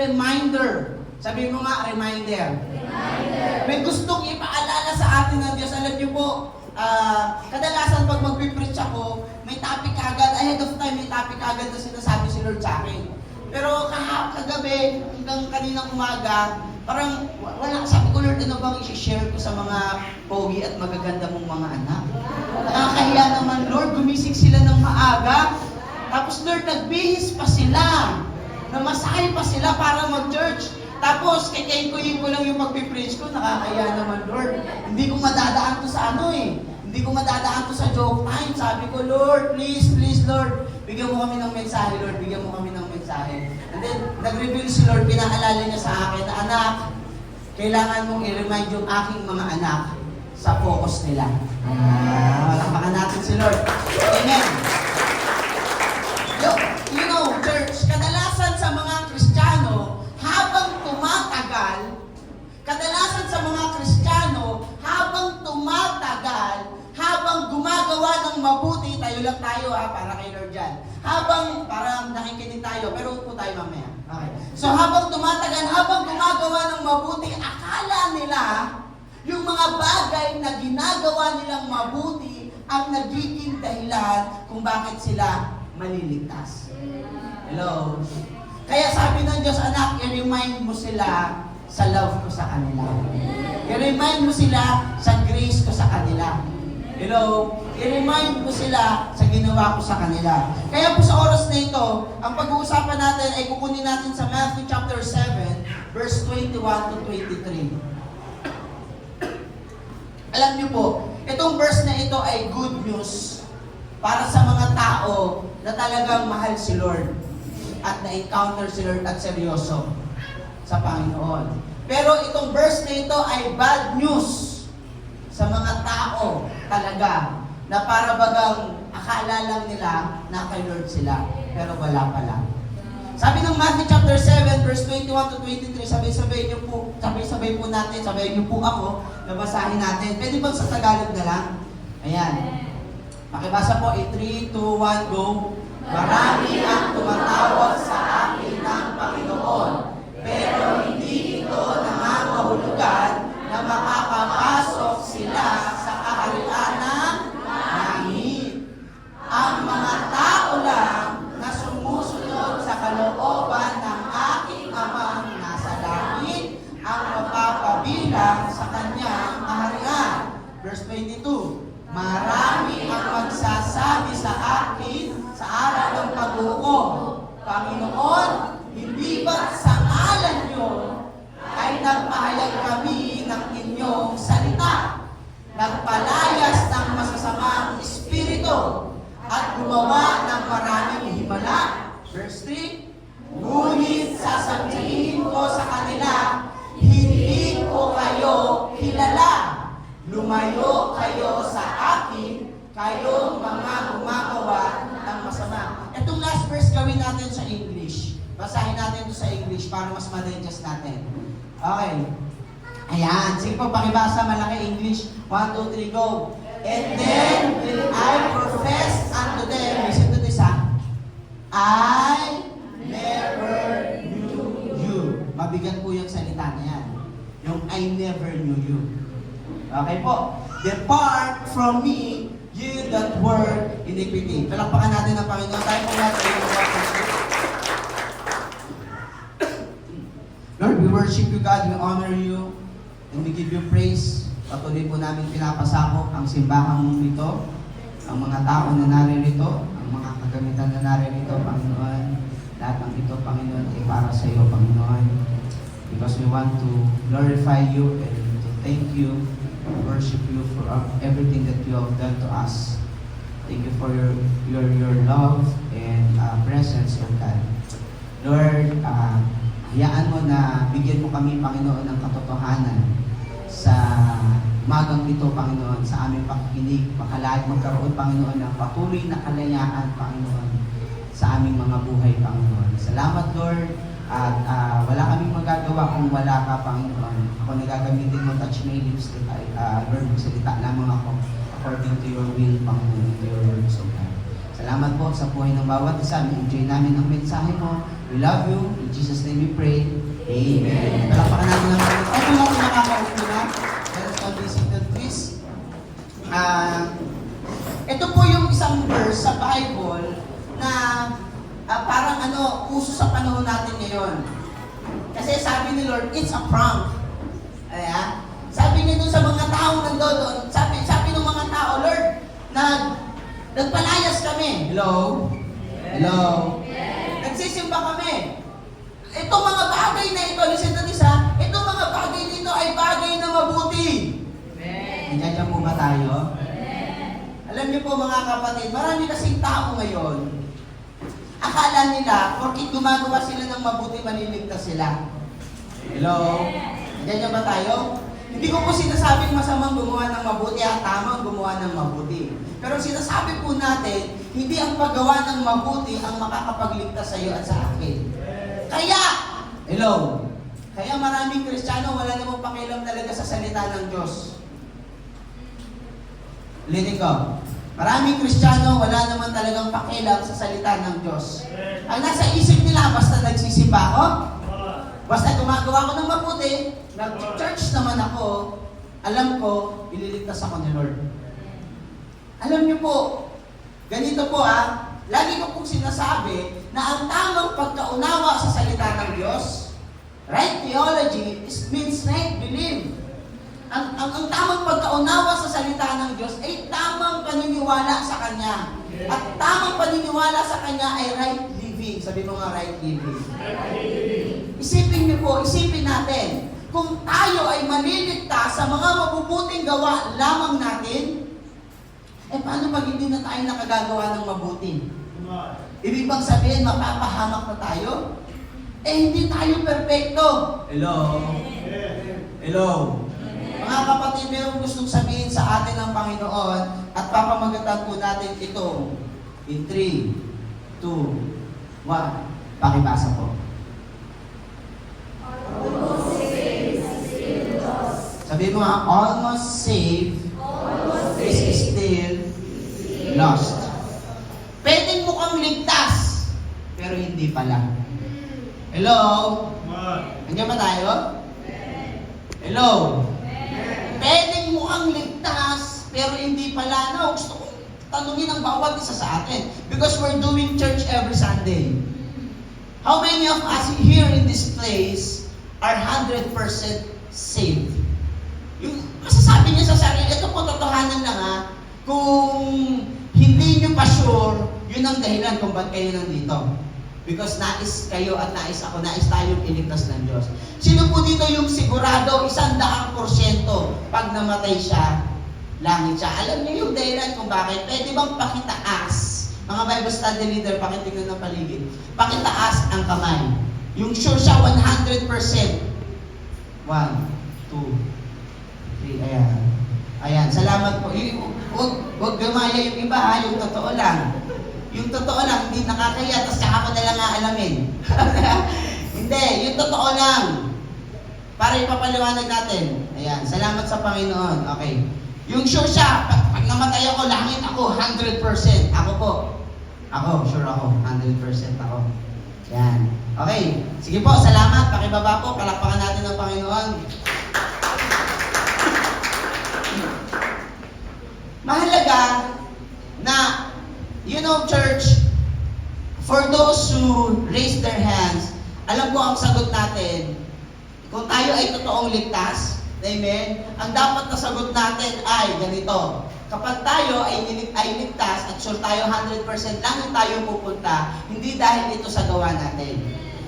reminder. Sabi mo nga, reminder. May gustong ipaalala sa atin ng Diyos. Alam niyo po, kadalasan pag magpipreach ako, may topic agad, ahead of time may topic agad na sinasabi si Lord sa akin. Pero kagabi, hanggang kaninang umaga, parang wala, sabi ko, Lord, ano bang i-share ko sa mga pogi at magaganda mong mga anak? Nakakahiya naman, Lord, gumising sila ng maaga. Tapos, Lord, nagbihis pa sila. Namasahe pa sila para mag-church. Tapos, kikain ko lang yung pagpipreach ko, nakakaya naman, Lord. Hindi ko madadaan to sa Hindi ko madadaan to sa joke time. Sabi ko, Lord, please, Lord, bigyan mo kami ng mensahe, Lord. Bigyan mo kami ng mensahe. And then, nag-reveal si Lord, pinaalala niya sa akin na, anak, kailangan mong i-remind yung aking mga anak sa focus nila. Lakpakan natin si Lord. Amen. You know, church, kadalasan sa mga Kristiyano, habang tumatagal, habang gumagawa ng mabuti, tayo lang tayo para kay Lord dyan. Habang, parang nakikinig tayo, pero upo tayo mamaya. Okay. So habang tumatagal, habang gumagawa ng mabuti, akala nila, yung mga bagay na ginagawa nilang mabuti, ang nagiging dahilan kung bakit sila maliligtas. Hello? Kaya sabi ng Diyos, anak, i-remind mo sila sa love ko sa kanila. I-remind mo sila sa grace ko sa kanila. Hello? I-remind mo sila sa ginawa ko sa kanila. Kaya po sa oras na ito, ang pag-uusapan natin ay kukunin natin sa Matthew chapter 7, verse 21 to 23. Alam niyo po, itong verse na ito ay good news para sa mga tao na talagang mahal si Lord at na-encounter si Lord at seryoso sa Panginoon. Pero itong verse na ito ay bad news sa mga tao talaga na para bagang akala lang nila na kay Lord sila, pero wala pala. Sabi ng Matthew chapter 7, verse 21 to 23, sabay-sabay po natin, sabay niyo po ako, nabasahin natin. Pwede bang sa Tagalog na lang? Ayan. Pakibasa po, 3, 2, 1, go. Marami ang tumatawag sa akin ng Panginoon, pero hindi ito nangangahulugan na makakapasok sila sa kaharian ng langit. Ang mga tao lang na sumusunod sa kalooban ng aking Amang nasa langit ang mapapabilang sa kanyang kaharian. Verse 22, marami ang magsasabi sa akin sa araw ng pag-uong, Panginoon, hindi ba't sa ngalan niyo ay nagpahayag kami ng inyong salita, nagpalayas ng masasamang espiritu, at gumawa ng maraming himala. Verse 3, ngunit sasabihin ko sa kanila, hindi ko kayo kilala. Lumayo kayo sa akin, kayong mga gumagawa ng masama. Itong last verse gawin natin sa English. Basahin natin ito sa English para mas ma-digest natin. Okay. Ayan. Sige po, pakibasa malaki English. 1, 2, 3, go. And then will I profess unto them, listen to this I never knew you. Mabigat po yung salita na yan. Yung I never knew you. Okay po. Depart from me, you that work iniquity. Palakpakan natin ang Panginoon. Tayo po natin yung Lord, we worship you, God. We honor you. And we give you praise. Patuloy po namin pinapasakop ang simbahan mong ito, ang mga tao na naririto, ang mga kagamitan na naririto, Panginoon. Lahat ng ito, Panginoon, ay para sa iyo, Panginoon. Because we want to glorify you and to thank you, worship you for everything that you have done to us. Thank you for your love and presence, O God. Lord, hayaan mo na bigyan mo kami, Panginoon, ng katotohanan sa umagang ito, Panginoon, sa aming pakikinig, magkaroon, Panginoon, ng patuloy na kalayaan, Panginoon, sa aming mga buhay, Panginoon. Salamat, Lord, at wala kaming magagawa kung wala ka, Panginoon. Ako nagagamitin mo, touch my lips, Lord, magsalita lamang ako according to your will, Panginoon, to your words, O God. Salamat po sa buhay ng bawat isa. Enjoy namin ang mensahe mo. We love you. In Jesus' name we pray. Amen. Palakpakan natin ang Panginoon. Ay, kung natin nakakaupo na, let us be seated, please. Ito po yung isang verse sa Bible na parang uso sa panahon natin ngayon. Kasi sabi ni Lord, it's a prank. Ayan. Sabi niya dun sa mga taong nandoon, sabi ng mga tao, Lord, nagpalayas kami. Hello? Hello? Nagsisimba kami. Itong mga bagay na ito, listen to this ha, itong mga bagay dito ay bagay na mabuti. Nandiyan po ba tayo? Alam niyo po mga kapatid, marami kasing tao ngayon, akala nila, porkit gumagawa sila ng mabuti, maliligtas sila. Hello? Nandiyan ba tayo? Hindi ko po sinasabing masamang gumawa ng mabuti at tamang gumawa ng mabuti. Pero sinasabi po natin, hindi ang paggawa ng mabuti ang makakapagligtas sa iyo at sa akin. Kaya, hello, kaya maraming Kristiyano wala namang pakialam talaga sa salita ng Diyos. Ulitin ko, maraming Kristiyano wala naman talagang pakialam sa salita ng Diyos. Ang nasa isip nila, basta nagsisimba ako, basta gumagawa ko ng mabuti, nag-church naman ako, alam ko, ililigtas ako ni Lord. Alam niyo po, ganito po lagi ko pong sinasabi na ang tamang pagkaunawa sa salita ng Diyos, right theology means right belief. Ang tamang pagkaunawa sa salita ng Diyos ay tamang paniniwala sa Kanya. At tamang paniniwala sa Kanya ay right living. Sabi mo nga, right living. Isipin niyo po, isipin natin, kung tayo ay maliligtas sa mga mabubuting gawa lamang natin, paano pag hindi na tayo nakagagawa ng mabuti? Ibig bang sabihin, mapapahamak na tayo? Hindi tayo perfecto. Hello? Hello? Mga kapatid, mayroong gustong sabihin sa atin ng Panginoon at papamagatan po natin ito in 3, 2, 1. Pakibasa po. Sabi mo nga, almost saved, is still lost. Pwedeng mukhang ligtas, pero hindi pala. Hello? Nandiyan ba tayo? Hello? Pwedeng mukhang ligtas, pero hindi pala. No, gusto ko tanungin ang bawat isa sa atin. Because we're doing church every Sunday. How many of us here in this place are 100% saved? Yung masasabi niya sa sarili, ito po totohanan lang kung hindi niyo pa sure, yun ang dahilan kung ba't kayo nandito. Because nais kayo at nais ako, nais tayong iligtas ng Diyos. Sino po dito yung sigurado, 100% pag namatay siya, langit siya? Alam niyo yung dahilan kung bakit? Pwede bang pakitaas? Mga Bible study leader, pakitingnan ng paligid. Pakitaas ang kamay. Yung sure siya 100%. 1, 2, 3, ayan. Ayan, salamat po. Huwag gamaya yung iba yung totoo lang. Yung totoo lang, hindi nakakaya, tapos saka ko na lang aalamin. Hindi, yung totoo lang. Para ipapaliwanag natin. Ayan, salamat sa Panginoon. Okay. Yung sure siya, pag namatay ako, langit ako, 100%. Ako po. Ako, sure ako, 100% ako. Yan. Okay. Sige po, salamat. Pakibaba po, palakpakan natin ng Panginoon. Mahalaga na, church, for those who raise their hands, alam ko ang sagot natin, kung tayo ay totoong ligtas, amen, ang dapat na sagot natin ay ganito. Kapag tayo ay ligtas at sure tayo 100% lang yung tayo pupunta, hindi dahil ito sa gawa natin,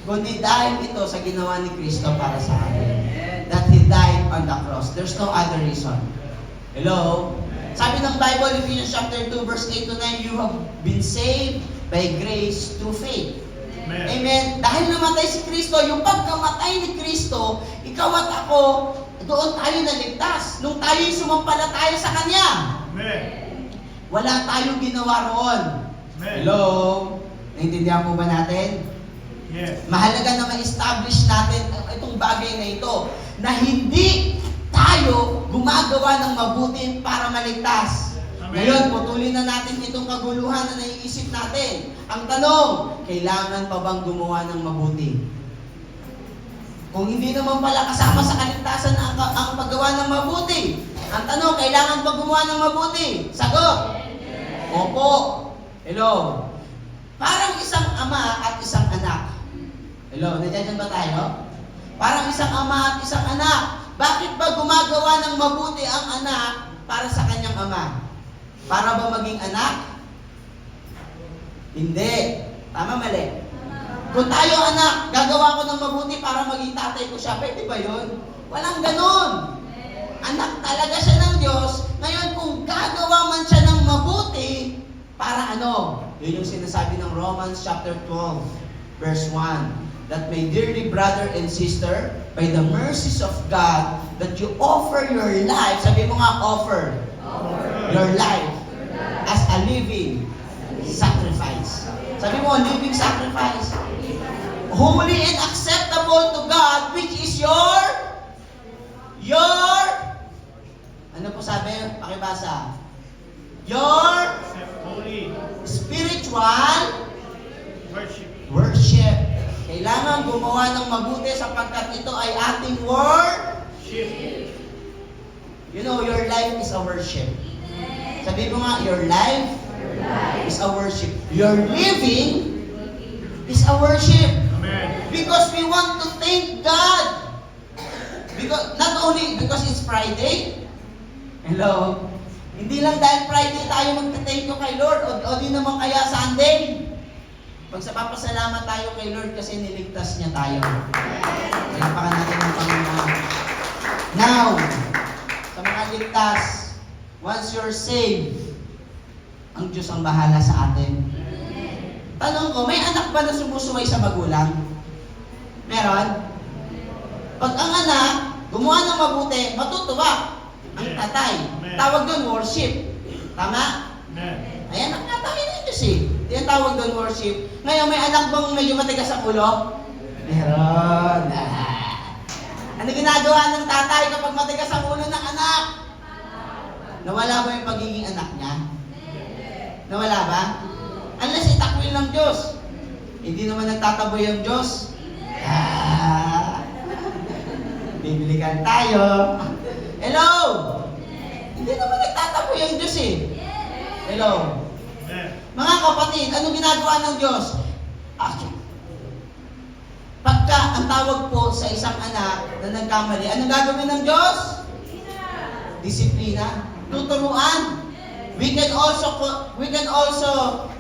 kundi dahil ito sa ginawa ni Kristo para sa atin. That He died on the cross. There's no other reason. Hello? Sabi ng Bible, Ephesians chapter 2, verse 8 to 9, you have been saved by grace through faith. Amen. Amen. Dahil namatay si Kristo, yung pagkamatay ni Kristo, ikaw at ako, doon tayo naligtas. Nung tayo'y sumampalataya sa Kanya. Amen. Wala tayong ginawa roon. Amen. Hello? Naintindihan po ba natin? Yes. Mahalaga na ma-establish natin itong bagay na ito, na hindi tayo gumagawa ng mabuti para maligtas. Amen. Ngayon, putulin na natin itong kaguluhan na naiisip natin. Ang tanong, kailangan pa bang gumawa ng mabuti? Kung hindi naman pala kasama sa kaligtasan ang paggawa ng mabuti. Ang tanong, kailangan ba gumawa ng mabuti? Sagot. Opo. Hello. Parang isang ama at isang anak. Hello, nandiyan ba tayo? Parang isang ama at isang anak. Bakit ba gumagawa ng mabuti ang anak para sa kanyang ama? Para ba maging anak? Hindi. Tama, mali? Kung tayo anak, gagawa ko ng mabuti para maging tatay ko siya. Pwede ba yun? Walang ganon. Anak talaga siya ng Diyos. Ngayon, kung gagawa man siya ng mabuti, para ano? Yun yung sinasabi ng Romans chapter 12, verse 1. That my dearly brother and sister, by the mercies of God, that you offer your life, sabi mo nga, offer. Your life as a living sacrifice. Sabi mo, living sacrifice. Holy and acceptable to God, which is your ano po sabi? Pakibasa. Your holy spiritual worship. Kailangan gumawa ng mabuti sapagkat ito ay ating Shift. You know, your life is a worship. Sabi mo nga, your life is a worship. Your living is a worship. Amen. Because we want to thank God. Because not only because it's Friday. Hello. Hindi lang dahil Friday tayo magte-thank you kay Lord o di naman kaya Sunday. Magpapasalamat tayo kay Lord kasi niligtas niya tayo. Pinapakan natin ang Panginoon. Now, sa mga ligtas, once you're saved, ang Diyos ang bahala sa atin. Tanong ko, may anak ba na sumusuway sa magulang? Meron? Pag ang anak, gumawa ng mabuti, matutuwa. Ang tatay. Tawag doon, worship. Tama? Ayan, ang tatay na Diyos eh. Yan tawag doon, worship. Ngayon, may anak bang medyo matigas ang ulo? Meron. Ano ginagawa ng tatay kapag matigas ang ulo ng anak? Nawala ba yung pagiging anak niya? Nawala ba? Unless itakwil ng Diyos. Hindi naman nagtataboy ang Diyos. Bibilikan tayo. Hello! Hindi naman nagtataboy ang Diyos eh. Hello? Mga kapatid, anong ginagawa ng Diyos? Pagka ang tawag po sa isang anak na nagkamali, anong gagawin ng Diyos? Disiplina. Tuturuan. We can also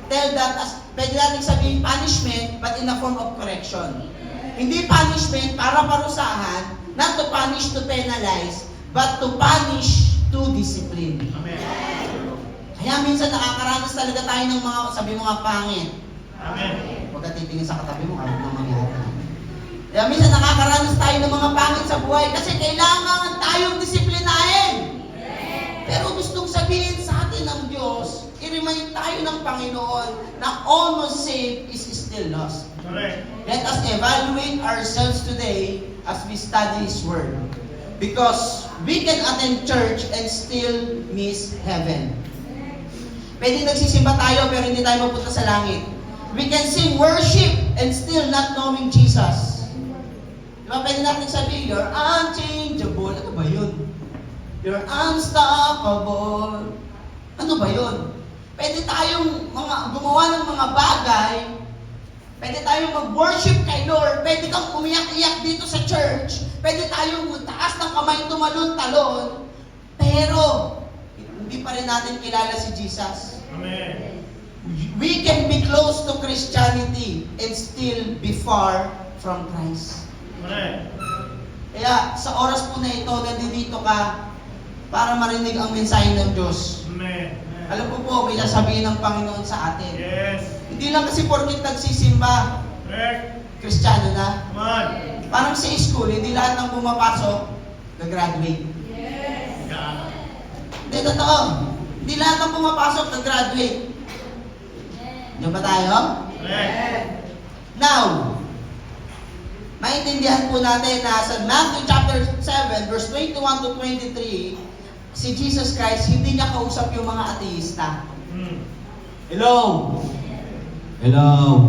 tell that as pwede natin sabihin punishment but in the form of correction. Hindi punishment para parusahan, not to punish to penalize, but to punish to discipline. Amen. Kaya minsan nakakaranas talaga tayo ng mga, sabi mo nga, pangit. Amen. Huwag ka titingin sa katabi mo, kahit na mangyari. Kaya minsan nakakaranas tayo ng mga pangit sa buhay kasi kailangan tayong disiplinahin. Pero gustong sabihin sa atin ng Diyos, i-remind tayo ng Panginoon na almost saved is still lost. Correct. Let us evaluate ourselves today as we study His Word. Because we can attend church and still miss heaven. Pwede nagsisimba tayo pero hindi tayo mapunta sa langit. We can sing worship and still not knowing Jesus. Diba pwede natin sabihin, you're unchangeable. Ano ba yun? You're unstoppable. Ano ba yun? Pwede tayong gumawa ng mga bagay. Pwede tayong mag-worship kay Lord. Pwede kang umiyak-iyak dito sa church. Pwede tayong taas ng kamay tumalon-talon. Pero, hindi pa rin natin kilala si Jesus. Amen. We can be close to Christianity and still be far from Christ. Amen. Kaya sa oras po na ito, nandito ka para marinig ang mensahe ng Diyos. Amen. Alam ko po, may sasabihin ng Panginoon sa atin. Yes. Hindi lang kasi porkit nagsisimba, Correct. Kristiyano na. Come on. Parang sa school, hindi lahat ng pumapasok, nag-graduate. Yeah. Hindi, totoo. Hindi lahat ng pumapasok, nag-graduate. Diyan ba tayo? Correct. Now, maintindihan po natin na sa Matthew chapter 7, verse 21 to 23, si Jesus Christ, hindi niya kausap yung mga ateista. Hello? Hello?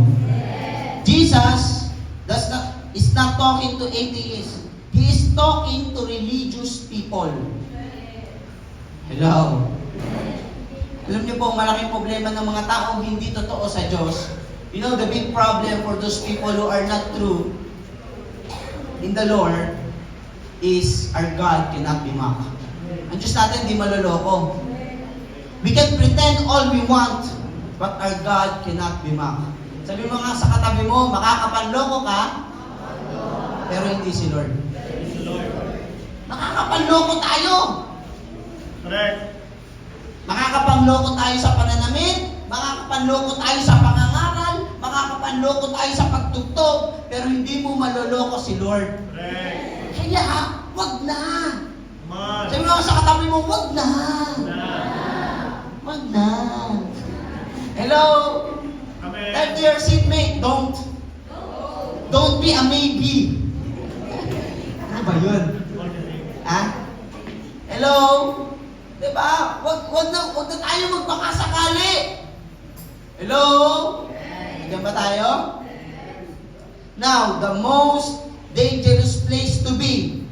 Jesus is not talking to atheists. He is talking to religious people. Hello? Alam niyo po, malaking problema ng mga taong hindi totoo sa Diyos. You know, the big problem for those people who are not true in the Lord is our God cannot be mocked. Ang Diyos natin di maloloko. We can pretend all we want, but our God cannot be mocked. Sabi mo nga sa katabi mo, makakapanloko ka, pero hindi si Lord. Makakapanloko tayo. Correct. Makakapanloko tayo sa pananamit, makakapanloko tayo sa pangangaral, makakapanloko tayo sa pagtugtog, pero hindi mo maloloko si Lord. Correct. Kaya, wag na. Come on. Sabi mo sa katabi mo, wag na. Wag na. Hello? Amen. Tell to your seatmate, don't. Don't be a maybe. Ano ba yun? Ha? Hello? Diba? Wag na tayo magpakasakali. Hello? Diyan ba tayo? Now, the most dangerous place to be.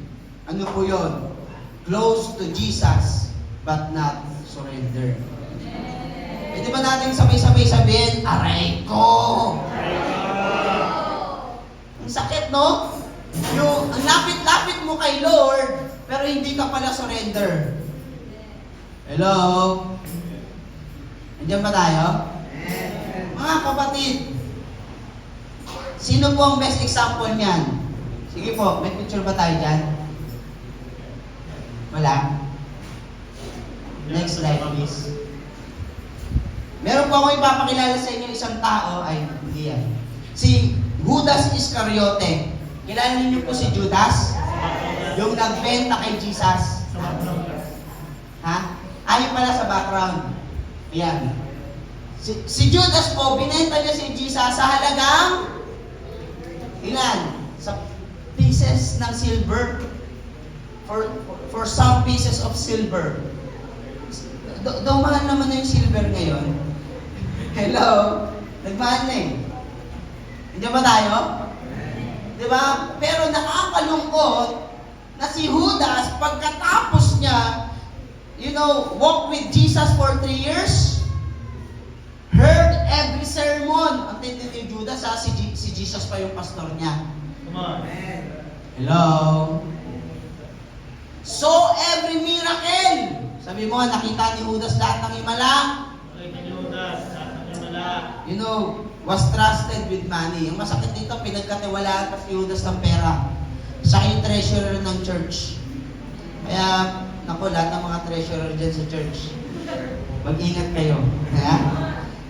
Ano po yun? Close to Jesus, but not surrender. Eh, di ba natin sabay-sabay sabihin, aray ko! Ang sakit, no? Yung, ang lapit-lapit mo kay Lord, pero hindi ka pala surrender. Hello? Nandiyan ba tayo? Mga kapatid, sino po ang best example niyan? Sige po, may picture ba tayo dyan? Wala? Next slide, please. Meron po ako ipapakilala sa inyo isang tao, ay hindi yan. Si Judas Iscariote. Kilala niyo po si Judas? Yung nagbenta kay Jesus. Ha? Ayun pala sa background. Ayan. Si Judas po, binenta niya si Jesus sa halagang ilan? Sa pieces ng silver. For some pieces of silver. Daw mahal naman na yung silver ngayon. Hello? Nagmahal na eh. Hindi ba tayo? Diba? Pero nakakalungkot na si Judas, pagkatapos niya, walk with Jesus for 3 years, heard every sermon. Ang tindi ni Judas, si Jesus pa yung pastor niya. Come on. Hello? So every miracle. Sabi mo, nakita ni Judas lahat ng himala. Was trusted with money. Ang masakit dito, pinagkatiwalaan pa si Judas ng pera. Siya yung treasurer ng church. Kaya, lahat ng mga treasurer dyan sa church. Mag-ingat kayo. Kaya,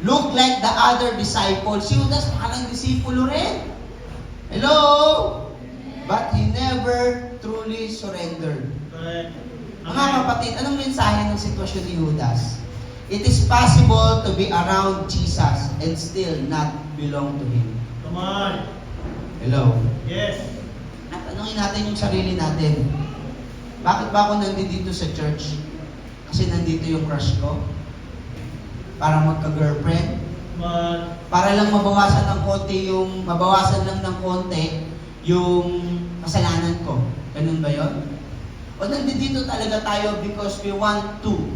look like the other disciples. Si Judas, parang disipulo rin. Hello? But he never truly surrendered. Mga kapatid, anong mensahe ng sitwasyon ni Judas? It is possible to be around Jesus and still not belong to Him. Come on. Hello? Yes. Tanungin natin yung sarili natin. Bakit ba ako nandito sa church? Kasi nandito yung crush ko? Para magka-girlfriend? Come on. Para lang mabawasan lang ng konti yung kasalanan ko. Ganun ba yun? O nandito talaga tayo because we want to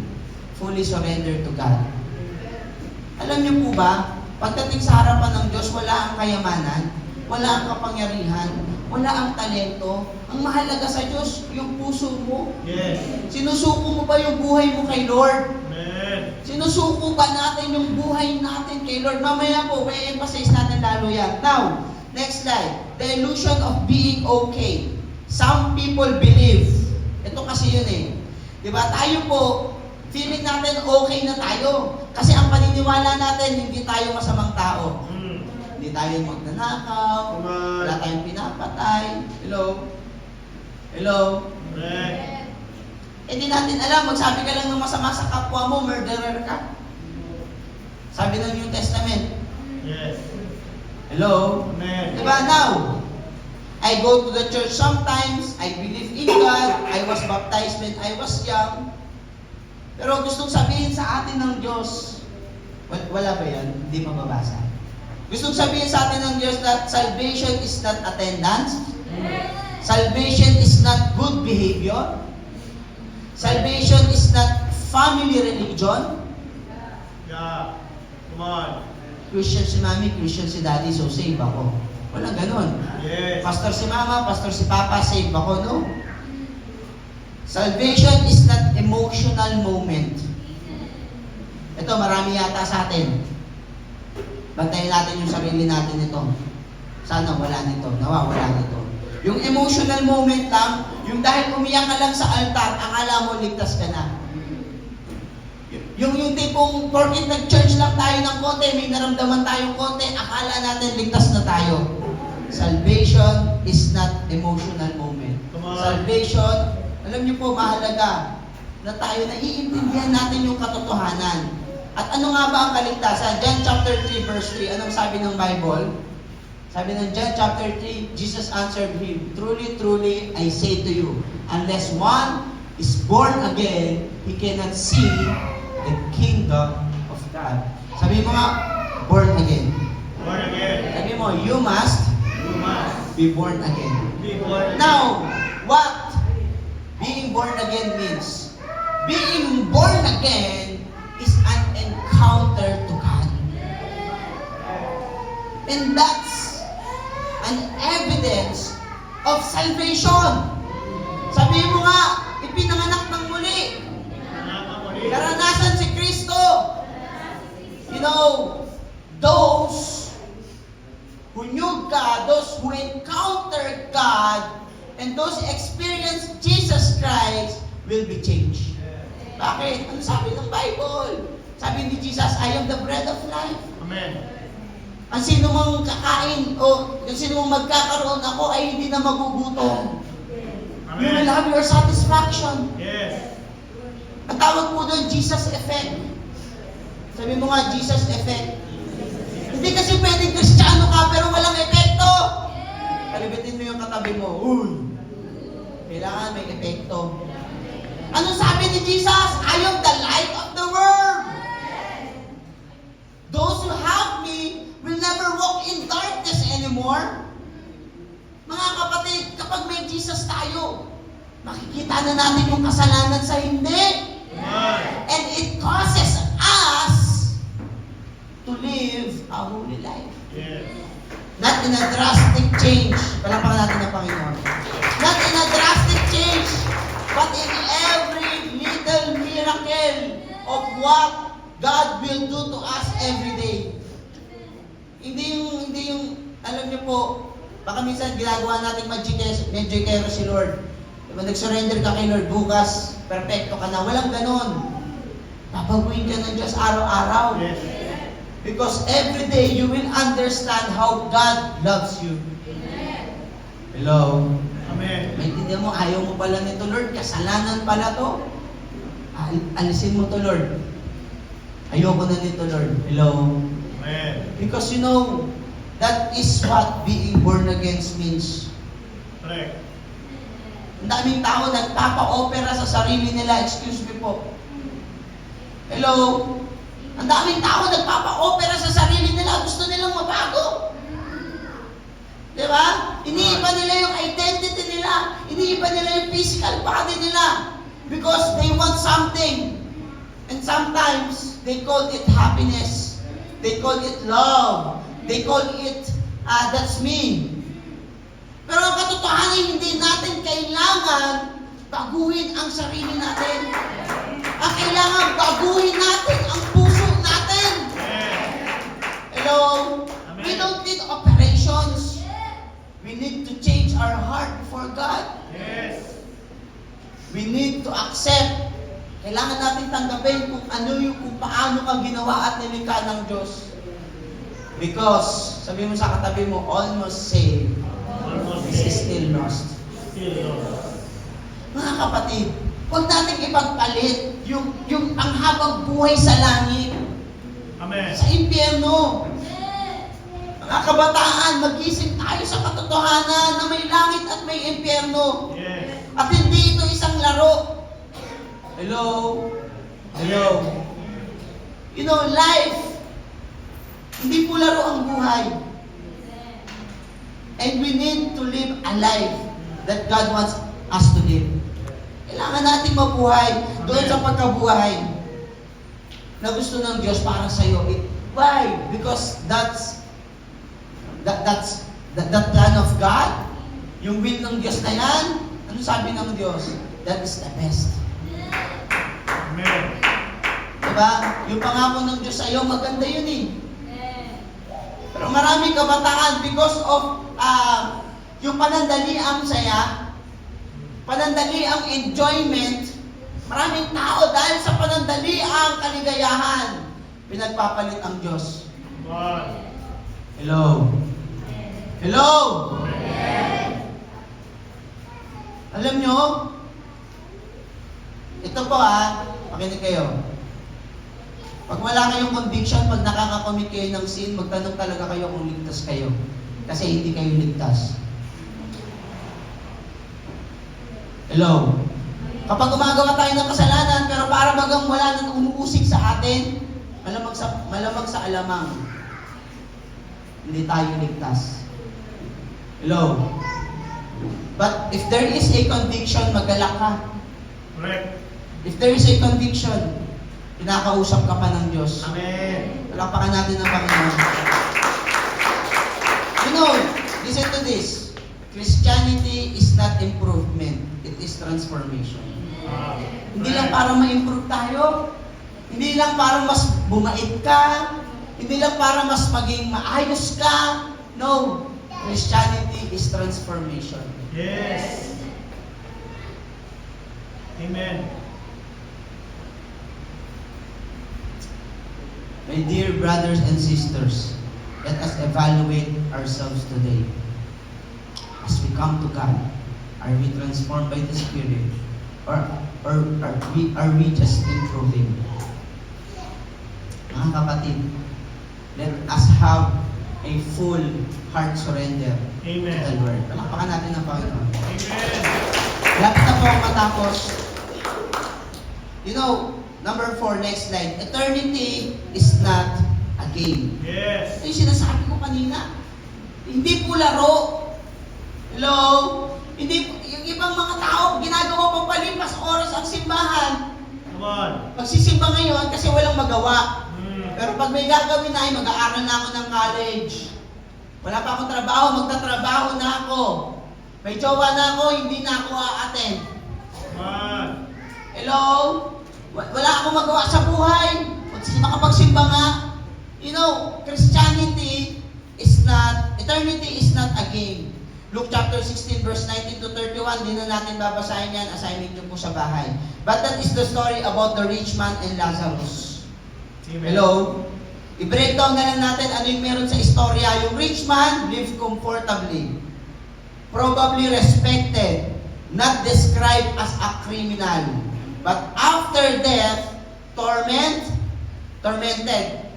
fully surrender to God. Alam niyo po ba, pagdating sa harapan ng Diyos, wala ang kayamanan, wala ang kapangyarihan, wala ang talento. Ang mahalaga sa Diyos, yung puso mo. Yes. Sinusuko mo ba yung buhay mo kay Lord? Amen. Sinusuko ba natin yung buhay natin kay Lord? Mamaya po, may emphasize natin lalo yan. Now, next slide. The illusion of being okay. Some people believe. Ito kasi yun eh. Diba? Tayo po, feeling natin okay na tayo. Kasi ang paniniwala natin, hindi tayo masamang tao. Hindi tayo magnanakaw, wala tayong pinapatay. Hello? Hello? Correct. Eh di natin alam, magsabi ka lang ng masama sa kapwa mo, murderer ka. Sabi ng New Testament. Yes. Hello? Amen. Diba now? I go to the church sometimes, I believe in God, I was baptized when I was young. Pero gustong sabihin sa atin ng Diyos, wala ba yan? Hindi mababasa. Gusto sabihin sa atin ng Diyos that salvation is not attendance. Salvation is not good behavior. Salvation is not family religion. Yeah. Come on. Christian si mami, Christian si daddy, so save ako. Walang ganun. Yes. Pastor si mama, pastor si papa, save ako. No. Salvation is not emotional moment. Ito, marami yata sa atin. Bantayan natin yung sarili natin ito. Sana wala nito, nawawala nito. Yung emotional moment lang, yung dahil umiyak ka lang sa altar, akala mo ligtas ka na. Yung tipong porkit nag-church lang tayo ng konti, may naramdaman tayong konti, akala natin ligtas na tayo. Salvation is not emotional moment. Come on. Salvation, alam niyo po, mahalaga na tayo naiintindihan natin yung katotohanan. At ano nga ba ang kaligtasan? John chapter 3 verse 3, anong sabi ng Bible? Sabi ng John chapter 3, Jesus answered him, "Truly, truly, I say to you, unless one is born again, he cannot see the kingdom of God." Sabi mo nga, born again. Born again. Sabi mo, you must You must be born again. be born again. Now, what being born again means? Being born again is an encounter to God. And that's an evidence of salvation. Sabihin mo nga, ipinanganak ng muli. Naranasan si Kristo. You know, those who knew God, those who encountered God, and those who experienced Jesus Christ will be changed. Bakit? Ano sabi ng Bible? Sabi ni Jesus, I am the bread of life. Amen. Ang sino mang kakain o yung sino mang magkakaroon ako ay hindi na magugutom. You will Amen. have your satisfaction. Yes. Ang tawag po doon, Jesus effect. Sabi mo nga, Jesus effect. Hindi kasi pwedeng Kristiyano ka pero walang epekto. Kalibitin mo yung katabi mo. Uy! Kailangan may epekto. Ano sabi ni Jesus? I am the light of the world. Those who have me will never walk in darkness anymore. Mga kapatid, kapag may Jesus tayo, makikita na natin yung kasalanan sa hindi. Amen. And it causes us to live a holy life. Yes. Not in a drastic change. Palakpakan natin ang Panginoon. Not in a drastic change, but in every little miracle of what God will do to us every day. Hindi yung, alam niyo po, baka minsan ginagawa natin medyo si Lord. Diba, nag-surrender ka kay Lord, bukas, perfecto ka na. Walang ganon. Papaguin ka ng Diyos araw-araw. Yes. Because every day you will understand how God loves you. Hello? Amen. Maintindihan mo, ayaw mo pala nito, Lord. Kasalanan pala to. Alisin mo to, Lord. Ayoko na nito, Lord. Hello? Amen. Because you know, that is what being born again means. Correct. Ang daming tao nagpapa-opera sa sarili nila. Excuse me po. Hello? Ang daming tao nagpapa-opera sa sarili nila. Gusto nilang mabago. Di ba? Iniiba nila yung identity nila. Iniiba nila yung physical body nila. Because they want something. And sometimes, they call it happiness. They call it love. They call it, that's me. Pero ang katotohanan, hindi natin kailangan baguhin ang sarili natin. Ang kailangan baguhin natin ang puso natin. Hello? Amen. We don't need operations. We need to change our heart before God. Yes. We need to accept. Kailangan natin tanggapin kung kung paano ka ginawa at nilikha ng Diyos. Because, sabi mo sa katabi mo, almost saved. Almost Is there. still lost. Still lost. Mga kapatid, huwag natin ipagpalit yung panghabang buhay sa langit, Amen. sa impyerno. Mga kabataan, mag-isip tayo sa katotohanan na may langit at may impyerno. Yes. At hindi ito isang laro. Hello? Hello? You know, life Hindi po laro ang buhay. And we need to live a life that God wants us to live. Kailangan natin mabuhay doon sa pagkabuhay na gusto ng Diyos para sa iyo. Why? Because that's the plan of God. Yung will ng Diyos na yan, ano sabi ng Diyos? That is the best. Amen. Diba? Yung pangako ng Diyos sa iyo, maganda yun eh. Pero maraming kabataan because of yung panandaliang saya, panandaliang enjoyment, maraming tao dahil sa panandaliang kaligayahan, pinagpapalit ang Diyos. God. Hello? Hello? Alam nyo, ito po makinig kayo. Pag wala kayong conviction, pag nakakakomit kayo ng sin, magtanong talaga kayo kung ligtas kayo. Kasi hindi kayo ligtas. Hello? Kapag gumagawa tayo ng kasalanan, pero para bagang wala nang umuusig sa atin, malamang sa alamang, hindi tayo ligtas. Hello? But if there is a conviction, magalak ka. Correct. If there is a conviction, kinakausap ka pa ng Diyos. Amen. Palakpakan natin ang Panginoon. You know, listen to this. Christianity is not improvement. It is transformation. Hindi lang para ma-improve tayo. Hindi lang para mas bumait ka. Hindi lang para mas maging maayos ka. No. Christianity is transformation. Yes. Amen. My dear brothers and sisters, let us evaluate ourselves today. As we come to God, are we transformed by the Spirit? Or are we just improving? Mga kapatid, let us have a full heart surrender to the Amen. Lord. Palakpakan natin ang Panginoon. Amen. Lapit na po ang matapos. You know, number 4, next slide. Eternity is not a game. Yes. Ito yung sinasabi ko kanina. Hindi po laro. Hello? Hindi, yung ibang mga tao, ginagawa pang palipas oras ang simbahan. Come on. Magsisimba ngayon kasi walang magawa. Mm. Pero pag may gagawin na, mag-aaral na ako ng college. Wala pa akong trabaho, magtatrabaho na ako. May jowa na ako, hindi na ako a-attend. Come on. Hello? Wala akong magawa sa buhay. Makapagsimba nga. You know, Christianity is not, eternity is not a game. Luke chapter 16 verse 19 to 31, di na natin babasahin yan, assignment nyo po sa bahay. But that is the story about the rich man and Lazarus. Amen. Hello? I-breakdown na lang natin ano yung meron sa istorya. Yung rich man lived comfortably. Probably respected. Not described as a criminal. But after death, tormented.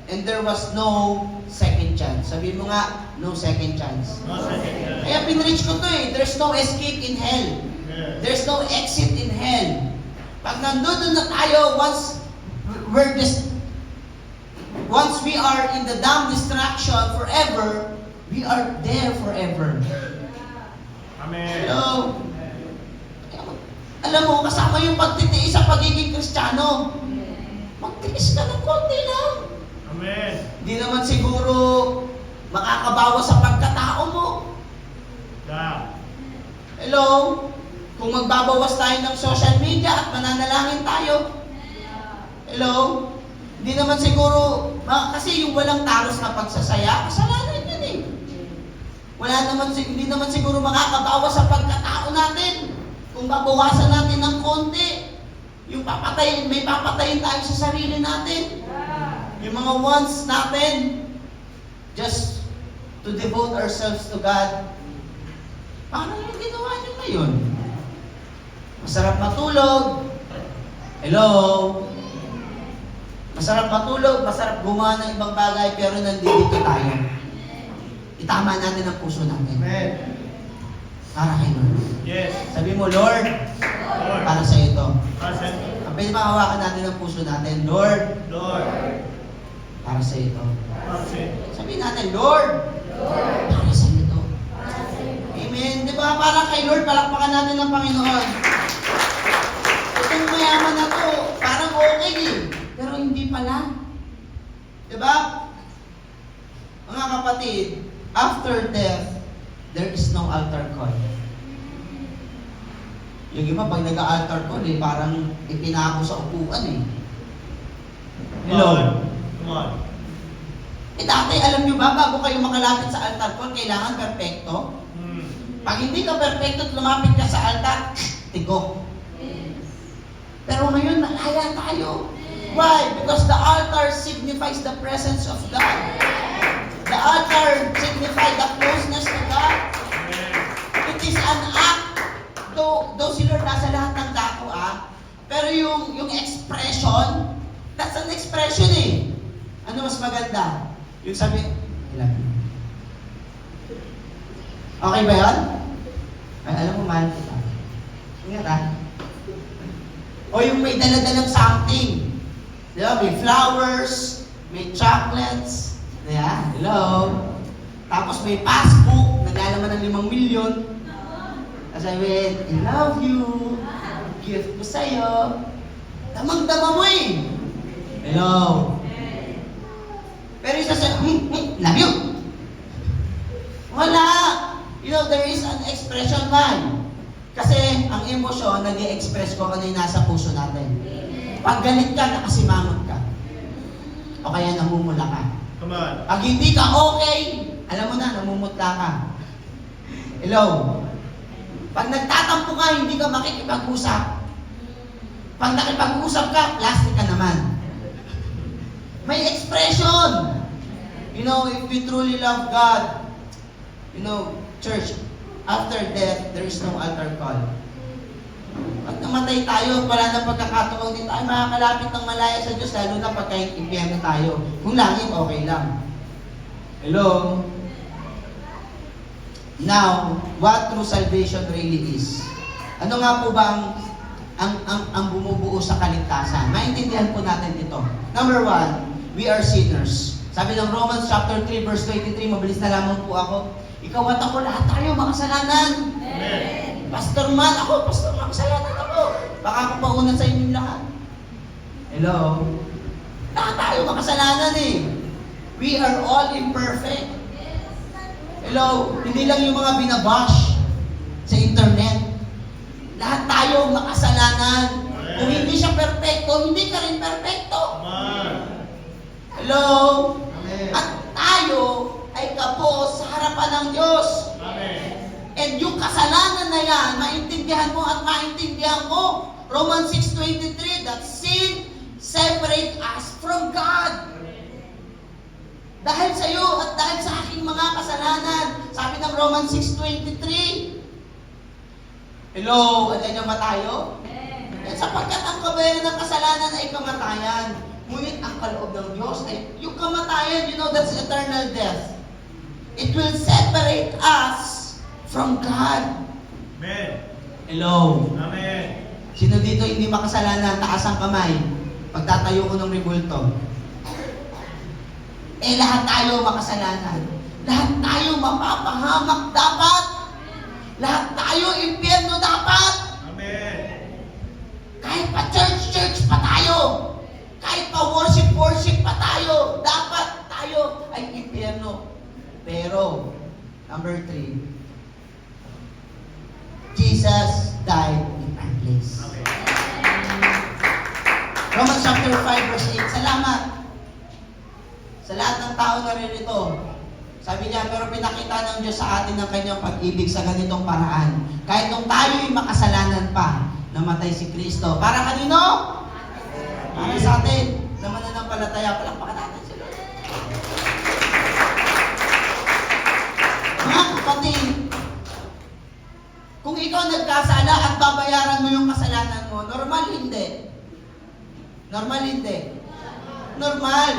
And there was no second chance. Sabihin mo nga, no second chance. No second. Kaya pinreach ko to eh. There's no escape in hell. Yes. There's no exit in hell. Pag nandun na tayo, once we are in the damn distraction forever, we are there forever. Amen. Hello? Alam mo, kasama yung pagtitiis sa pagiging Kristiyano. Magtiis ka ng konti lang. Amen. Hindi naman siguro makakabawas sa pagkatao mo. Yeah. Hello? Kung magbabawas tayo ng social media at mananalangin tayo. Hello? Hindi naman siguro, kasi yung walang taros na pagsasaya, kasalanan yun eh. Hindi naman siguro makakabawas sa pagkatao natin. Kung babawasan natin ng konti, may papatayin tayo sa sarili natin. Yung mga wants natin, just to devote ourselves to God. Paano yung ginawa niyo ngayon? Masarap matulog. Hello? Masarap matulog, masarap gumawa ng ibang bagay, pero nandito tayo. Itama natin ang puso natin. Amen. Para kay Lord. Yes. Sabi mo, Lord, Lord. para sa ito. Present. Pwede mahawakan natin ang puso natin. Lord, Lord. Para sa ito. Amen. Sabihin natin, Lord, para sa ito. Amen. Di ba? Para kay Lord, palakpakan natin ng Panginoon. Itong mayaman na to, parang okay eh. Pero hindi pala. Di ba? Mga kapatid, after death, there is no altar call. Yung iba, pag nag-altar call, eh, parang ipinako sa upuan eh. Hello? Come on. Eh dati, alam nyo ba, bago kayo makalapit sa altar call, kailangan perfecto? Hmm. Pag hindi ka perfecto at lumapit ka sa altar, tigo. Pero ngayon, malaya tayo. Why? Because the altar signifies the presence of God. The altar signifies the closeness to God. Amen. It is an act. Though si Lord nasa lahat ng dako, pero yung expression, that's an expression eh. Ano mas maganda? Yung sabi, I love you. Okay ba yun? Ay, alam mo, mahal kita. Ingat O yung may dala-dalang something. Di ba? May flowers, may chocolates. Ayan, hello. Tapos may passbook, naglalaman ng 5 milyon. Sabihin, I love you. Gift ko sa'yo. Damang-dama mo eh. Hello. Pero isa sa, love you. Wala. You know, there is an expression man. Kasi ang emosyon, nag-i-express ko ano yung nasa puso natin. Pag galit ka, nakasimangot ka. O kaya namumula ka. Come on. Pag hindi ka okay, alam mo na, namumutla ka. Hello. Pag nagtatampo ka, hindi ka makikipag-usap. Pag nakipag-usap ka, plastic ka naman. May expression. You know, if we truly love God, you know, church, after death, there is no altar call. Pag namatay tayo, wala nang pagkakataon din tayo makakalapit ng malaya sa Diyos, lalo na pagka impyerno tayo. Kung langit, okay lang. Hello? Now, what true salvation really is? Ano nga po ba ang bumubuo sa kaligtasan? Maintindihan po natin ito. Number 1, we are sinners. Sabi ng Romans chapter 3 verse 23, mabilis na lamang po ako. Ikaw at ako, lahat tayo makasalanan. Amen. Pastor man ako, pastor makasalanan ako. Baka ako pauna sa inyong lahat. Hello? Lahat tayo makasalanan eh. We are all imperfect. Hello? Hindi lang yung mga binabash sa internet. Lahat tayo makasalanan. Kung hindi siya perfecto, hindi ka rin perfecto. Come on. Hello? Amen. At tayo ay kapos sa harapan ng Diyos. Amen. And yung kasalanan na yan, maintindihan mo at maintindihan ko, Romans 6:23, that sin separate us from God. Dahil sa iyo at dahil sa aking mga kasalanan. Sabi ng Romans 6:23. Hello, andan niyo ba tayo? At sapagkat ang kabayaran ng kasalanan ay kamatayan. Ngunit ang kaloob ng Diyos ay yung kamatayan, you know, that's eternal death. It will separate us from God. Amen. Hello. Amen. Sino dito hindi makasalanan? Taas ang kamay. Pagtatayo ko ng rebulto. Eh, lahat tayo makasalanan. Lahat tayo mapapahamak dapat. Lahat tayo impyerno dapat. Amen. Kahit pa church pa tayo. Kahit pa worship pa tayo. Dapat tayo ay impyerno. Pero, number 3, Jesus died in our place. Amen. Romans chapter 5 verse 8. Salamat sa lahat ng tao na ririto. Sabi niya, pero pinakita ng Diyos sa atin ang kanyang pag-ibig sa ganitong paraan. Kahit nung tayo'y makasalanan pa, namatay si Kristo. Para kanino? Para sa atin. Sa mananampalataya, palakpakan natin si Lord. Mga kapatid, kung ikaw nagkasala at babayaran mo yung kasalanan mo, normal hindi. Normal hindi. Normal.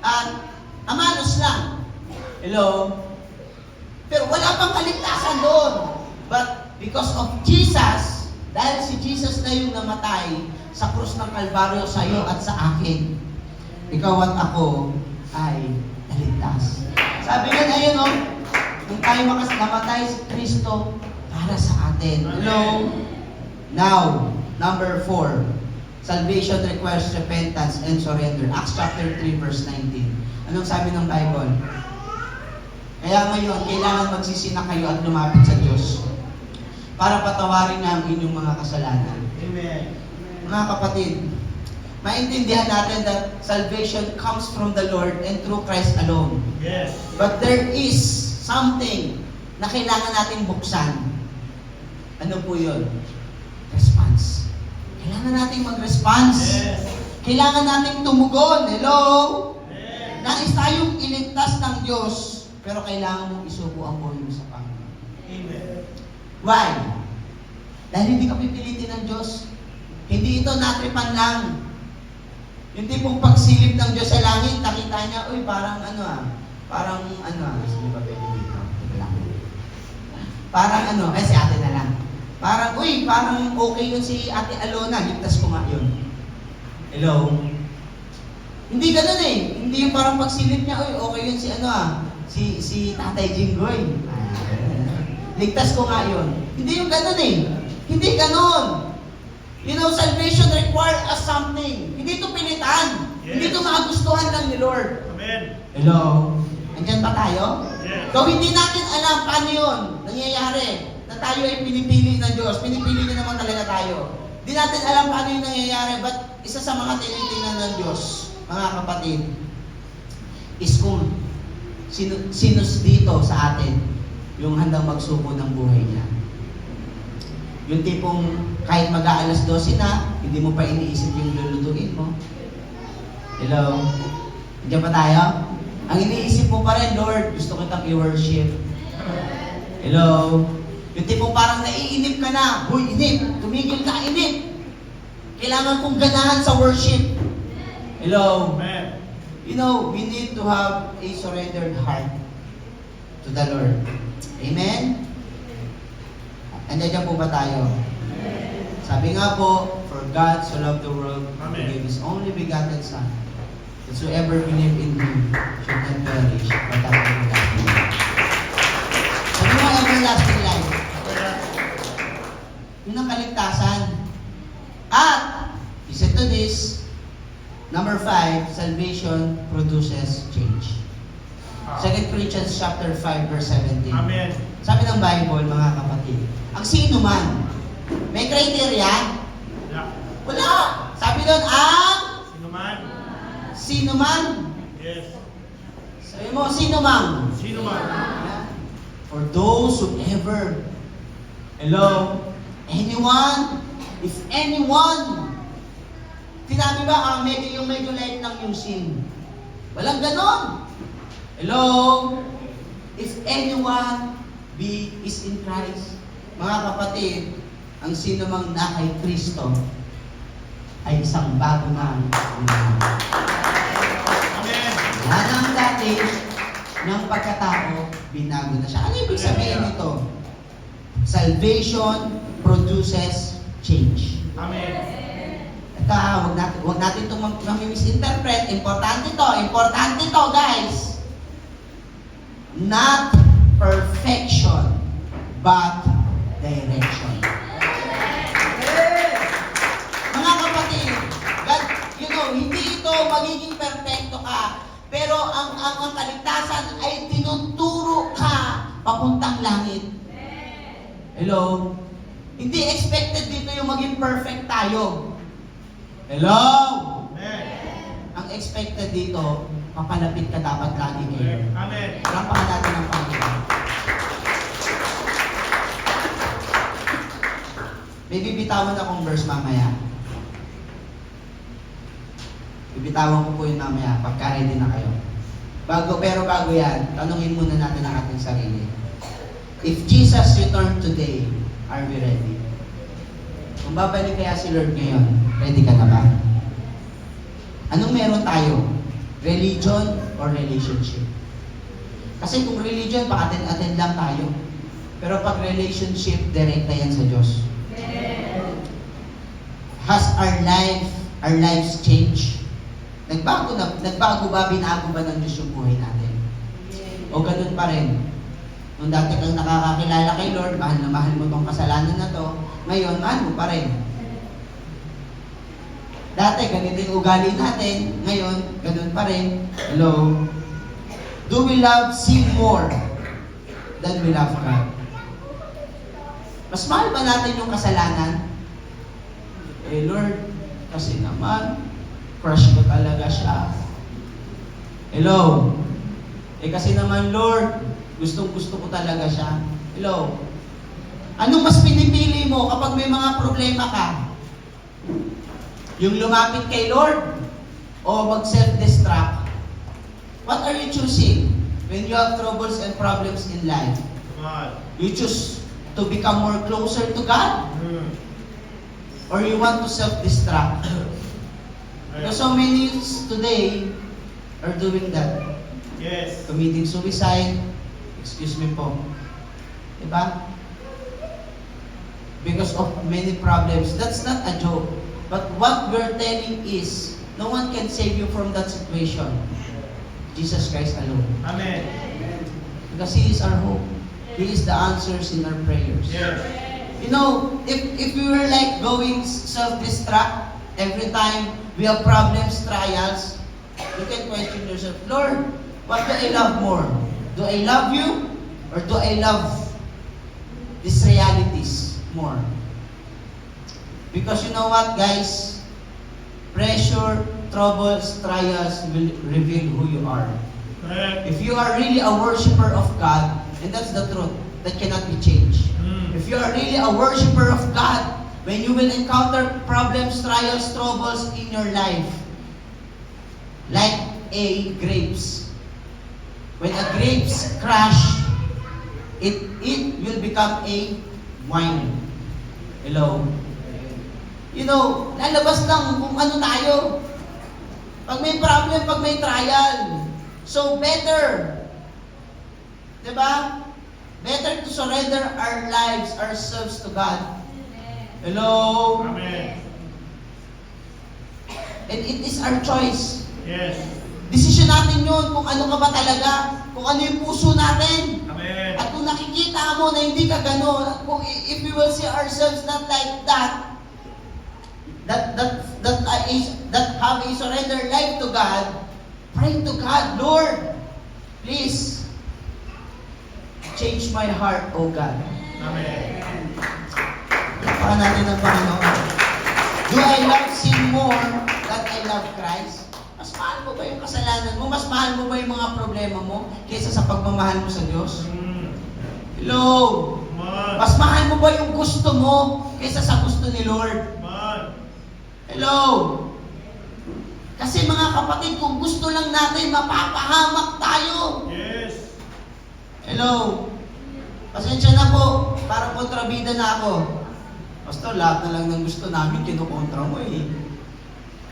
At amanos lang. Hello? Pero wala pang kaligtasan doon. But because of Jesus, dahil si Jesus na yung namatay sa krus ng Kalbaryo sa iyo at sa akin, ikaw at ako ay naligtas. Sabi nga, ayun o, nung tayo namatay si Kristo para sa atin. Hello? Now, number 4, salvation requires repentance and surrender. Acts chapter 3, verse 19. Anong sabi ng Bible? Kaya ngayon, kailangan magsisi na kayo at lumapit sa Diyos para patawarin niya ang inyong mga kasalanan. Amen. Mga kapatid, maintindihan natin that salvation comes from the Lord and through Christ alone. Yes. But there is something na kailangan nating buksan. Ano po yun? Response. Kailangan nating mag-response. Yes. Kailangan nating tumugon. Hello? Amen. Nais tayong iligtas ng Diyos, pero kailangan mong isuko ang buhay mo sa Panginoon. Amen. Why? Dahil hindi ka pipilitin ng Diyos. Hindi ito natripan lang. Yung tipong pagsilip ng Diyos sa langit, nakita niya, uy, parang sige ba pwede dito? Teka lang. Parang si ate na lang. Parang okay yun si Ate Alona, ligtas ko nga yun. Hello? Hindi ganun eh. Hindi yung parang pagsilip niya, okay yun si Tatay Jinggoy. Ligtas ko nga yun. Hindi yung ganun eh. Hindi ganun. You know, salvation requires us something. Hindi ito pilitan. Yes. Hindi ito magustuhan lang ni Lord. Amen. Hello? Andyan ba tayo? Yes. So, hindi natin alam paano yun nangyayari na tayo ay pinipili ng Diyos. Pinipili niya naman talaga tayo. Hindi natin alam paano yung nangyayari, but isa sa mga tinitingnan ng Diyos, mga kapatid, is kung sinus dito sa atin yung handang magsuko ng buhay niya. Yung tipong kahit mag-aalas 12 na, hindi mo pa iniisip yung lulutuin mo. Hello? Diyan pa tayo? Ang iniisip mo pa rin, Lord, gusto kitang i-worship. Hello? Yung tipong parang naiinip ka na, huy, inip, tumigil ka, inip. Kailangan kong ganahan sa worship. Hello? Amen. You know, we need to have a surrendered heart to the Lord. Amen? Andiyan po ba tayo? Sabi nga po, for God so loved the world, He gave His only begotten Son, that whoever believe in Him should not perish, but have everlasting life. Sabi mo, everlasting life. Yun ang kaligtasan. At, listen to this, number 5, salvation produces change. 2 Corinthians chapter 5, verse 17. Amen. Sabi ng Bible, mga kapatid, ang sino man, may criteria? Yeah. Wala. Sabi doon, ang Sino man? sino man. Yes. Sabi mo, sino man. Sino man? For those who ever, hello, anyone, if anyone, tinabi ba, medyo light lang yung sin. Walang ganon. Hello, if anyone is in Christ, mga kapatid, ang sino mang na kay Kristo ay isang bago na Amen. yan ang dati ng pagkatao, binago na siya. Ano ibig sabihin nito? Salvation produces change. Amen. Ito, wag natin itong misinterpret. Importante to, guys. Not perfection, but direction. Mga kapatid, God, hindi ito magiging perfecto ka, pero ang kaligtasan ay tinuturo ka papuntang langit. Hello? Hindi expected dito yung maging perfect tayo. Hello? Amen. Ang expected dito, papalapit ka dapat lagi kayo. Amen. Lampahan natin ang Panginoon. May bibitawan akong verse mamaya. Bibitawan ko po yun mamaya, pagka ready na kayo. Pero bago yan, tanungin muna natin ang ating sarili. If Jesus returned today, are we ready? Kung babalik kaya si Lord ngayon, ready ka na ba? Anong meron tayo? Religion or relationship? Kasi kung religion, pa-attend lang tayo. Pero pag relationship, direkta yan sa Diyos. Has our lives changed? Nagbago ba, binago ba ng Diyos yung buhay natin? O ganun pa rin? Nung dati kang nakakakilala kay Lord, mahal na mahal mo tong kasalanan na to, ngayon, mahal mo pa rin. Dati, ganito yung ugali natin, ngayon, ganun pa rin. Hello? Do we love sin more than we love God? Mas mahal ba natin yung kasalanan? Eh Lord, kasi naman, crush ko talaga siya. Hello? Eh kasi naman Lord, gustong-gusto ko talaga siya. Hello? Anong mas pinipili mo kapag may mga problema ka? Yung lumapit kay Lord o mag-self-destruct? What are you choosing when you have troubles and problems in life? Come on. You choose to become more closer to God, or you want to self-destruct? Because so many today are doing that. Yes. Committing suicide, excuse me po. Diba? Because of many problems. That's not a joke. But what we're telling is, no one can save you from that situation. Jesus Christ alone. Amen. Because He is our hope. He is the answers in our prayers. Yes. You know, if we were like going self-destruct every time we have problems, trials, you can question yourself, Lord, what do I love more? Do I love you? Or do I love these realities more? Because you know what, guys? Pressure, troubles, trials will reveal who you are. Correct. If you are really a worshiper of God, and that's the truth, that cannot be changed. If you are really a worshiper of God, when you will encounter problems, trials, troubles in your life, like a grapes. When a grapes crash, it will become a wine. Hello? You know, lalabas lang kung ano tayo. Pag may problem, pag may trial. So better. Diba? Better to surrender our lives, ourselves to God. Hello? Amen. And it is our choice. Yes. Desisyon natin yun kung ano ka ba talaga, kung ano yung puso natin. Amen. At kung nakikita mo na hindi ka gano'n, kung if we will see ourselves not like that have a surrender life to God, pray to God, Lord, please, change my heart, O God. Amen. Paano natin ang Panginoon? Do I love sin more than I love Christ? Mas mahal mo ba yung kasalanan mo? Mas mahal mo ba yung mga problema mo kaysa sa pagmamahal mo sa Diyos? Hello? Come on. Mas mahal mo ba yung gusto mo kaysa sa gusto ni Lord? Come on. Hello? Kasi mga kapatid, kung gusto lang natin, mapapahamak tayo. Yes. Hello? Pasensya na po, parang kontrabida na ako. Basta lahat na lang ng gusto namin, kinukontra mo eh.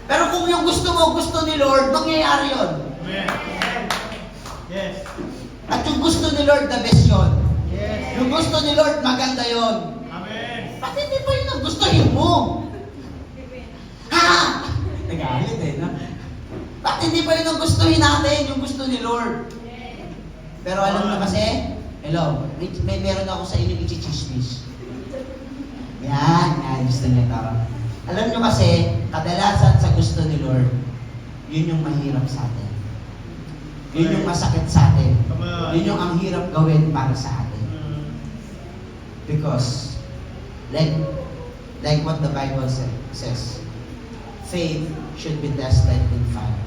Pero kung yung gusto mo, gusto ni Lord, mangyayari yun. Amen. Yes. At yung gusto ni Lord, the best yun. Yes. Yung gusto ni Lord, maganda yun. Amen. Bakit hindi pa yun ang gustuhin mo? Ha? Nagalit eh, no? Bakit hindi pa yun ang gustuhin natin, yung gusto ni Lord? Pero alam mo kasi, hello, may meron ako sa inyo i-chismis. Yan, gusto niya ito. Alam nyo kasi, kadalasan sa gusto ni Lord, yun yung mahirap sa atin. Yun yung masakit sa atin. Yun yung ang hirap gawin para sa atin. Because, like what the Bible says, faith should be tested in fire.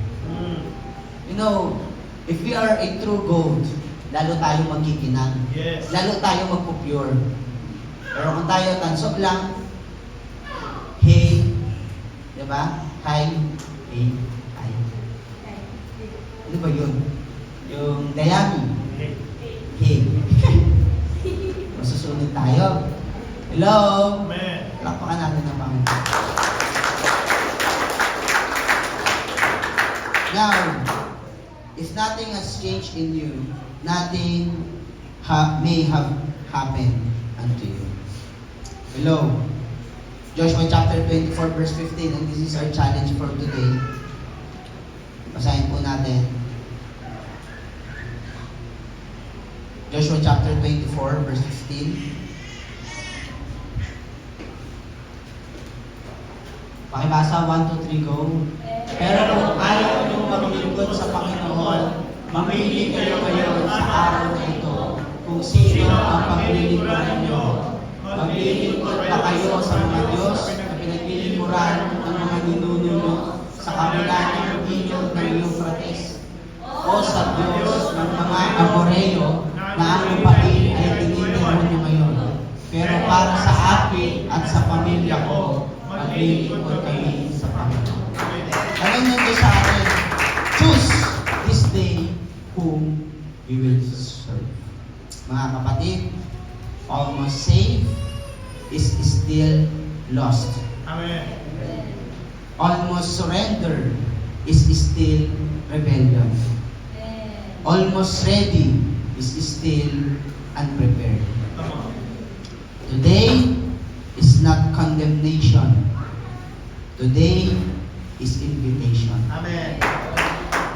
You know, if we are a true gold, lalo tayo magkikinang. Yes. Lalo tayo magpupure. Pero kung tayo tansok lang, hey, di ba? Hi, hey, hi. Ano ba yun? Yung dayami. Hey. Masusunod tayo. Hello? Amen. Lakpakan natin ang Panginoon. Now, if nothing has changed in you, nothing may have happened unto you. Hello? Joshua chapter 24 verse 15, and this is our challenge for today. Basahin po natin. Joshua chapter 24, verse 16. Pakibasa, 1, 2, 3, go. Pero kung ayaw nyo maglingkod sa Panginoon, mamili kayo ngayon sa araw na ito kung sino ang paglilingkuran nyo. Maglilingkod ba kayo sa mga Diyos na pinaglilingkuran ng mga ninuno nyo sa kabila ng ilog ng Euphrates? O sa Diyos ng mga Amoreo na ang lupain ay tinitiro nyo ngayon? Pero para sa akin at sa pamilya ko, maglilingkod kami sa Panginoon. Alam nyo sa atin, choose this day whom we will serve. Mga kapatid, almost saved is still lost. Amen. Almost surrender is still rebellion. Almost ready is still unprepared. Come on. Today is not condemnation. Today is invitation. Amen.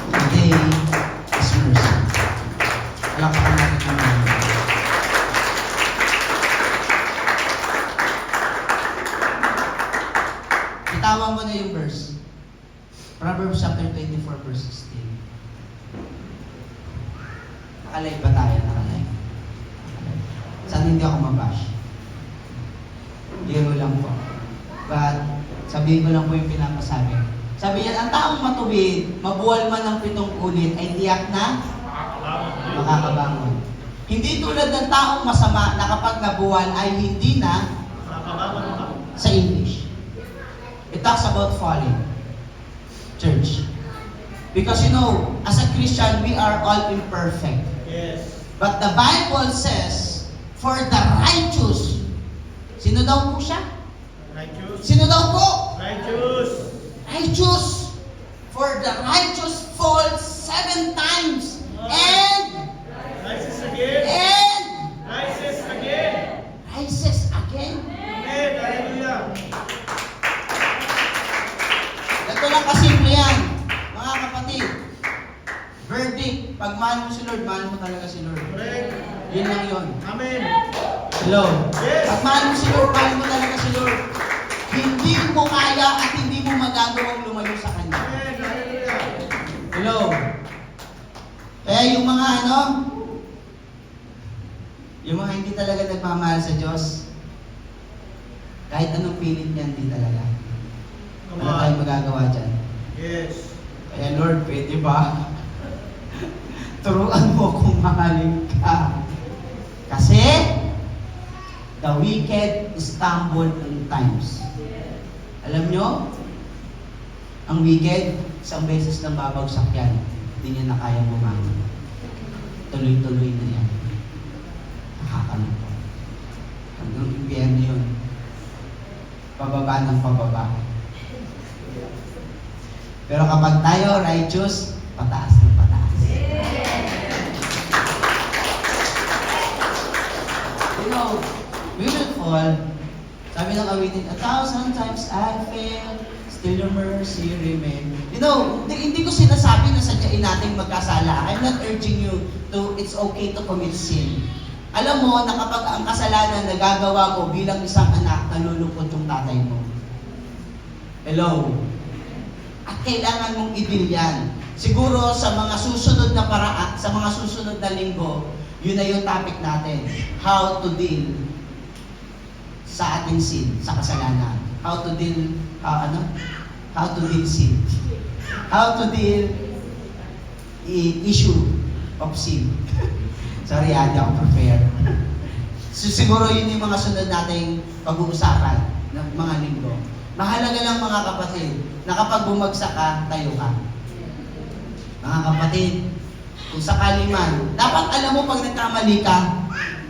Today is mercy. Palakpakan natin naman. Bitawan mo na yung verse. Proverbs chapter 24, verse 16. Nakalay ba tayo? Nakalay. Saan hindi ako mabash? Biro lang po. But, sabihin ko lang po yung pinapasabi. Sabi niya, ang taong matuwid, mabuwal man ng 7 ulit, ay tiyak na makakabangon. Hindi tulad ng taong masama na kapag nabuwal ay hindi na sa English. It talks about falling. Church. Because as a Christian, we are all imperfect. Yes. But the Bible says, for the righteous, sino daw po siya? Righteous. Sino daw po? Righteous. Righteous. For the righteous falls 7 times. And Rises again. Rises again. rises again. Amen. Hallelujah. Ito lang kasimple yan, mga kapatid. Verdict, pag mahal mo si Lord, mahal mo talaga si Lord. Correct. Yun lang yun. Amen. Hello? Yes. Pag mahal mo si Lord, mahal mo talaga si Lord. Hindi mo kaya at hindi mo magagawang lumayo sa Kanya. Amen. Hallelujah. Hello? Kaya yung mga yung mga hindi talaga nagmamahal sa Diyos, kahit anong pilit niya, hindi talaga. Come Wala tayong on. magagawa dyan. Yes. Kaya Lord, pwede ba? Turuan mo kung mahalin ka. Kasi, the wicked stumble in times. Alam nyo, ang wicked, isang beses lang babagsak yan. Hindi niya na kaya bumangon. Tuloy-tuloy na yan. Nakakalungkot. Hanggang impyerno yun. Pababa ng pababa. Pero kapag tayo righteous, pataas ng pataas. We will fall. Sabi ng awitin, 1,000 times I fail, still your mercy remain. Hindi ko sinasabi na sadyain natin magkasala. I'm not urging you it's okay to commit sin. Alam mo na kapag ang kasalanan na gagawa mo bilang isang anak, nalulungkot yung tatay mo. Hello? At kailangan mong i-deal yan. Siguro sa mga susunod na paraan, sa mga susunod na linggo, yun na yung topic natin. How to deal sa ating sin, sa kasalanan. How to deal sin. How to deal issue of sin. Sorry, hindi ako prepared. So, siguro yun yung mga sunod nating pag-uusapan ng mga linggo. Mahalaga lang mga kapatid, na kapag bumagsak ka, tayo ka. Mga kapatid, kung sakali man, dapat alam mo pag nagkamali ka,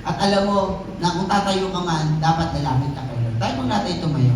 at alam mo na kung tatayo ka man, dapat lalapit ka kay Lord. Tayo po natin tumayo.